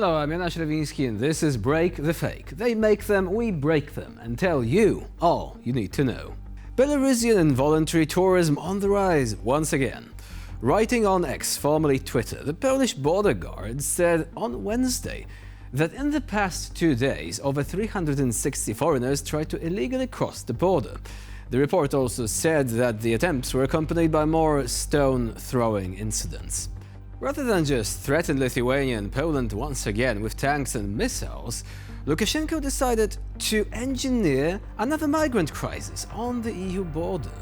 Hello, I'm Jan Shravinsky and this is Break the Fake. They make them, we break them, and tell you all you need to know. Belarusian involuntary tourism on the rise once again. Writing on X, formerly Twitter, the Polish border guard said on Wednesday that in the past 2 days, over 360 foreigners tried to illegally cross the border. The report also said that the attempts were accompanied by more stone-throwing incidents. Rather than just threaten Lithuania and Poland once again with tanks and missiles, Lukashenko decided to engineer another migrant crisis on the EU border.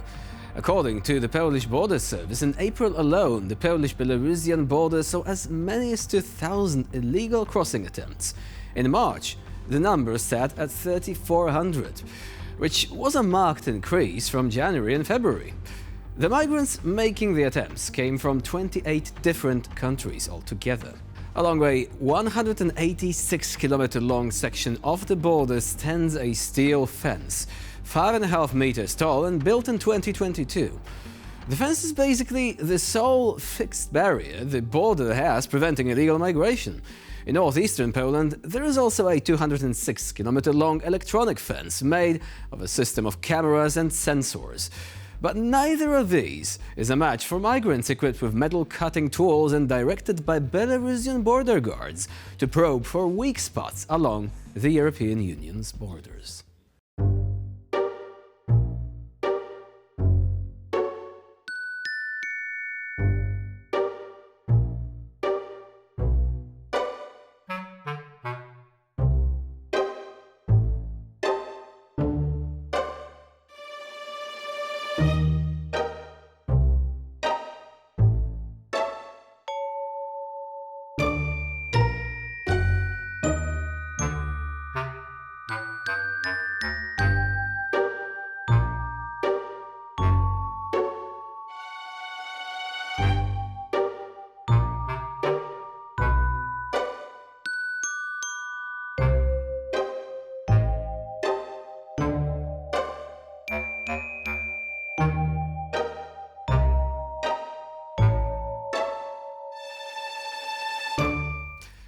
According to the Polish Border Service, in April alone, the Polish-Belarusian border saw as many as 2,000 illegal crossing attempts. In March, the number sat at 3,400, which was a marked increase from January and February. The migrants making the attempts came from 28 different countries altogether. Along a 186-kilometer-long section of the border stands a steel fence, 5.5 meters tall and built in 2022. The fence is basically the sole fixed barrier the border has preventing illegal migration. In northeastern Poland, there is also a 206-kilometer-long electronic fence made of a system of cameras and sensors. But neither of these is a match for migrants equipped with metal-cutting tools and directed by Belarusian border guards to probe for weak spots along the European Union's borders.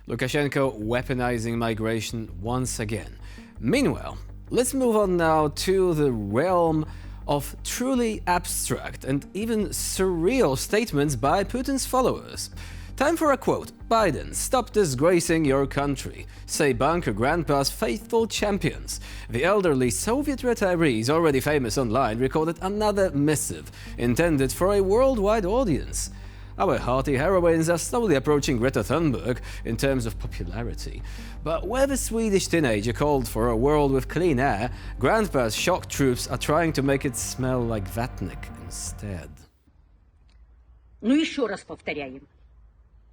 Lukashenko weaponizing migration once again. Meanwhile, let's move on now to the realm of truly abstract and even surreal statements by Putin's followers. Time for a quote. Biden, stop disgracing your country, say bunker grandpa's faithful champions. The elderly Soviet retirees, already famous online, recorded another missive intended for a worldwide audience. Our hearty heroines are slowly approaching Greta Thunberg in terms of popularity. But where the Swedish teenager called for a world with clean air, Grandpa's shock troops are trying to make it smell like Vatnik instead. Ну еще раз повторяем.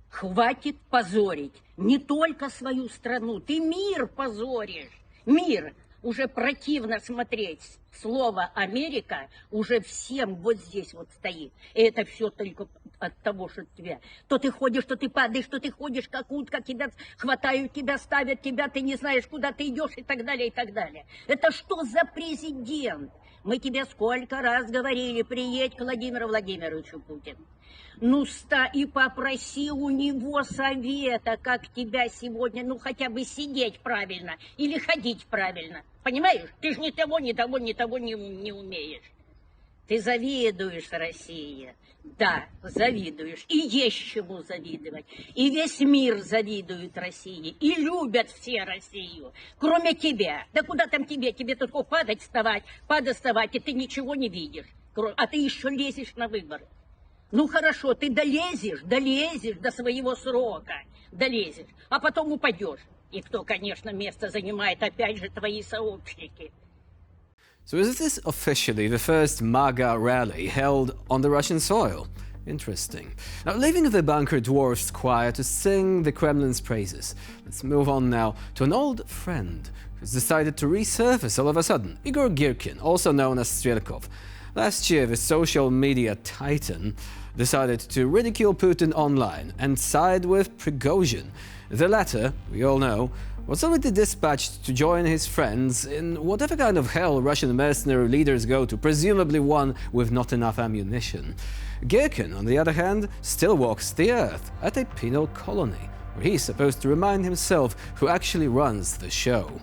Хватит позорить не только свою страну, ты мир позоришь. Мир. Уже противно смотреть. Слово «Америка» уже всем вот здесь вот стоит. И это все только от того, что тебя. То ты ходишь, то ты падаешь, то ты ходишь как утка, тебя хватают, тебя ставят, тебя ты не знаешь, куда ты идешь и так далее, и так далее. Это что за президент? Мы тебе сколько раз говорили, приедь к Владимиру Владимировичу Путину. Ну, и попроси у него совета, как тебя сегодня, ну, хотя бы сидеть правильно или ходить правильно. Понимаешь? Ты же ни того не умеешь. Ты завидуешь, Россия. Да, завидуешь. И есть чему завидовать. И весь мир завидует России. И любят все Россию. Кроме тебя. Да куда там тебе? Тебе только падать, вставать, и ты ничего не видишь. А ты еще лезешь на выборы. Ну хорошо, ты долезешь до своего срока. Долезешь. А потом упадешь. И кто, конечно, место занимает, опять же, твои сообщники. So is this officially the first MAGA rally held on the Russian soil? Interesting. Now, leaving the bunker dwarfs choir to sing the Kremlin's praises, let's move on now to an old friend who's decided to resurface all of a sudden. Igor Girkin, also known as Strelkov. Last year, the social media titan decided to ridicule Putin online and side with Prigozhin. The latter, we all know, was already dispatched to join his friends in whatever kind of hell Russian mercenary leaders go to, presumably one with not enough ammunition. Girkin, on the other hand, still walks the earth at a penal colony. where he's supposed to remind himself who actually runs the show.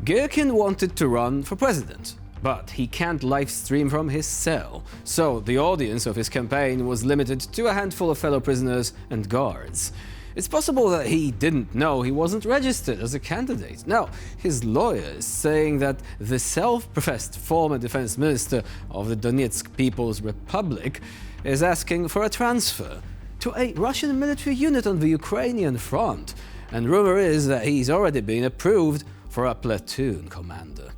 Girkin wanted to run for president, but he can't live stream from his cell, so the audience of his campaign was limited to a handful of fellow prisoners and guards. It's possible that he didn't know he wasn't registered as a candidate. Now, his lawyer is saying that the self-professed former defense minister of the Donetsk People's Republic is asking for a transfer to a Russian military unit on the Ukrainian front, and rumor is that he's already been approved for a platoon commander.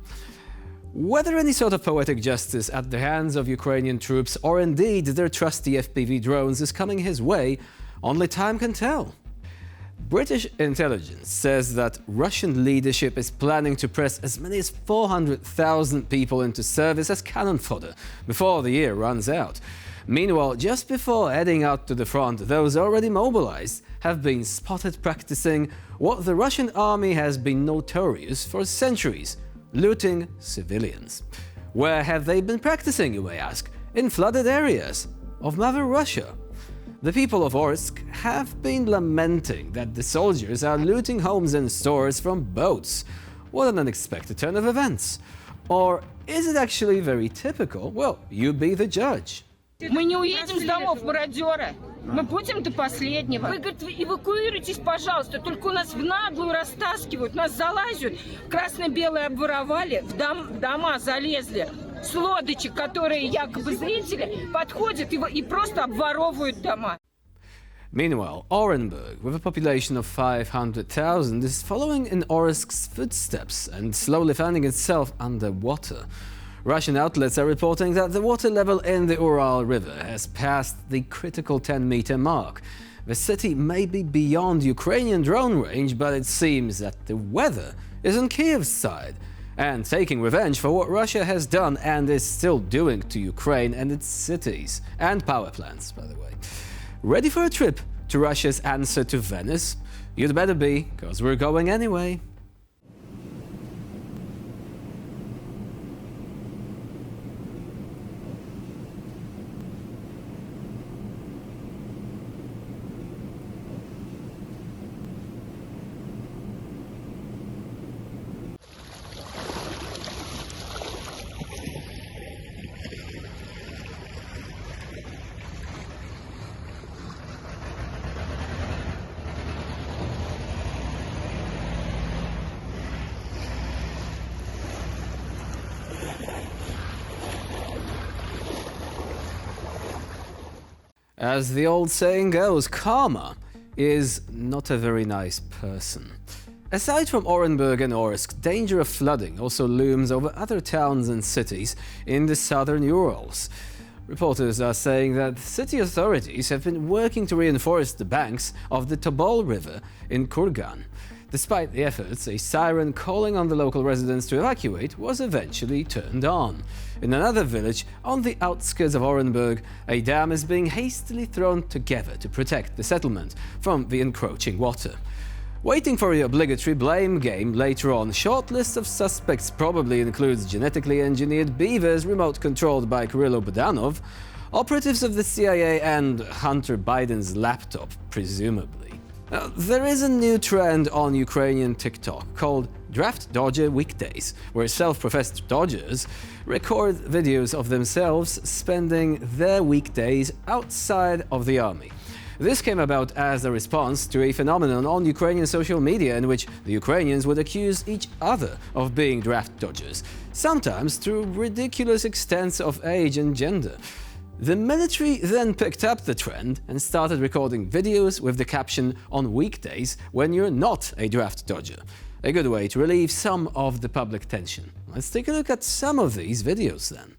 Whether any sort of poetic justice at the hands of Ukrainian troops or indeed their trusty FPV drones is coming his way, only time can tell. British intelligence says that Russian leadership is planning to press as many as 400,000 people into service as cannon fodder before the year runs out. Meanwhile, just before heading out to the front, those already mobilized have been spotted practicing what the Russian army has been notorious for centuries: looting civilians. Where have they been practicing, you may ask? In flooded areas of Mother Russia. The people of Orsk have been lamenting that the soldiers are looting homes and stores from boats. What an unexpected turn of events. Or is it actually very typical? Well, you be the judge. Мы не уедем с домов, мародеры. Мы будем до последнего. Вы, говорит, эвакуируйтесь, пожалуйста. Только у нас в наглую растаскивают, нас залазят. Красно-белые обворовали, в дома залезли. С лодочек, которые якобы зрители, подходят и просто обворовывают дома. Meanwhile, Orenburg, with a population of 500,000, is following in Orsk's footsteps and slowly finding itself underwater. Russian outlets are reporting that the water level in the Ural River has passed the critical 10-meter mark. The city may be beyond Ukrainian drone range, but it seems that the weather is on Kiev's side, and taking revenge for what Russia has done and is still doing to Ukraine and its cities and power plants, by the way. Ready for a trip to Russia's answer to Venice? You'd better be, because we're going anyway. As the old saying goes, karma is not a very nice person. Aside from Orenburg and Orsk, danger of flooding also looms over other towns and cities in the southern Urals. Reporters are saying that city authorities have been working to reinforce the banks of the Tobol River in Kurgan. Despite the efforts, a siren calling on the local residents to evacuate was eventually turned on. In another village on the outskirts of Orenburg, a dam is being hastily thrown together to protect the settlement from the encroaching water. Waiting for the obligatory blame game later on, short list of suspects probably includes genetically engineered beavers remote-controlled by Kirill Budanov, operatives of the CIA and Hunter Biden's laptop, presumably. Now, there is a new trend on Ukrainian TikTok called Draft Dodger Weekdays, where self-professed dodgers record videos of themselves spending their weekdays outside of the army. This came about as a response to a phenomenon on Ukrainian social media in which the Ukrainians would accuse each other of being draft dodgers, sometimes to ridiculous extents of age and gender. The military then picked up the trend and started recording videos with the caption "on weekdays when you're not a draft dodger." A good way to relieve some of the public tension. Let's take a look at some of these videos then.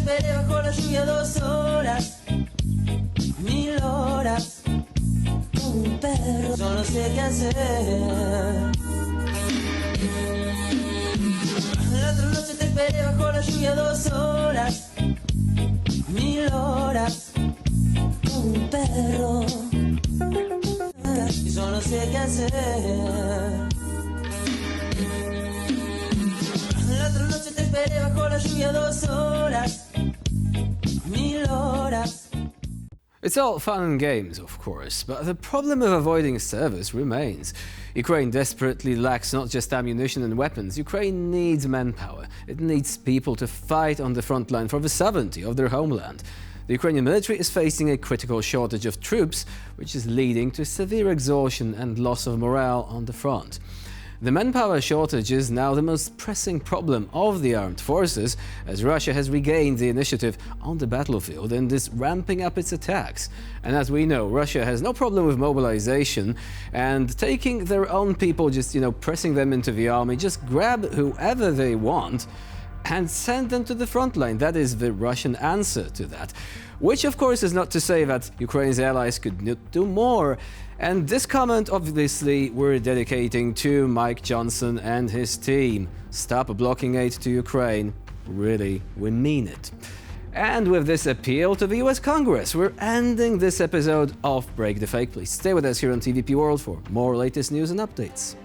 Bajo la lluvia 2 horas, 1000 horas, como un perro, yo no sé qué hacer. La otra noche te esperé bajo la lluvia 2 horas, 1000 horas, como un perro. hacer. La otra noche te esperé bajo la lluvia 2 horas, 1000 horas. It's all fun and games, of course, but the problem of avoiding service remains. Ukraine desperately lacks not just ammunition and weapons. Ukraine needs manpower. It needs people to fight on the front line for the sovereignty of their homeland. The Ukrainian military is facing a critical shortage of troops, which is leading to severe exhaustion and loss of morale on the front. The manpower shortage is now the most pressing problem of the armed forces, as Russia has regained the initiative on the battlefield and is ramping up its attacks. And as we know, Russia has no problem with mobilization and taking their own people, just, pressing them into the army, just grab whoever they want and send them to the front line. That is the Russian answer to that. Which, of course, is not to say that Ukraine's allies could not do more. And this comment, obviously, we're dedicating to Mike Johnson and his team. Stop blocking aid to Ukraine. Really, we mean it. And with this appeal to the US Congress, we're ending this episode of Break the Fake. Please stay with us here on TVP World for more latest news and updates.